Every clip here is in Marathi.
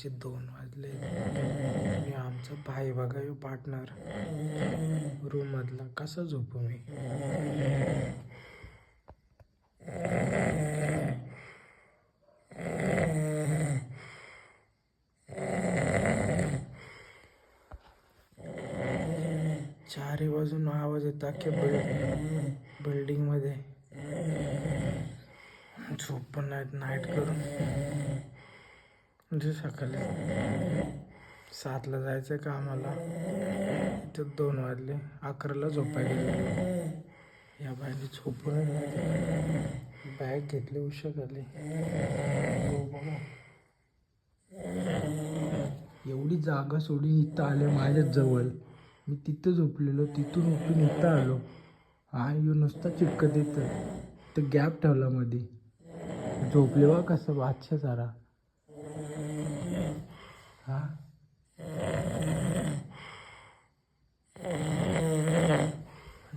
रात्रीचे 2 वाजले. मी आमचा भाई बघा यो पार्टनर रूम मधला कसा झोपू मी. चारी बाजून आवाज येत अख्ख्या बिल्डिंग मध्ये. झोप पण नाईट करून म्हणजे सकाळी 7ला जायचं कामाला. इथं 2 वाजले. 11ला झोपायला गेलो. या बाईने झोपून बॅग घेतली उशाखाली. हो बघा एवढी जागा सोडून इथं आले माझ्या जवळ. मी तिथं झोपलेलो, तिथून उठून इथं आलो. हा यो नुसता चिपकत येतं. तर गॅप ठेवला मध्ये. झोपले बा कसं बादशा सारा. हा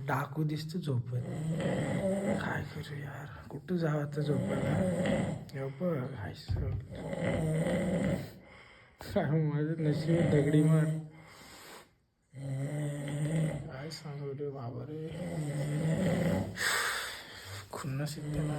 डाकू दिसतं झोपत. काय करू यार, कुठं जावं आता झोपायला. माझं नशीब दगडी मार. काय सांगू रे बाबा रे, खुन्नस येते ना.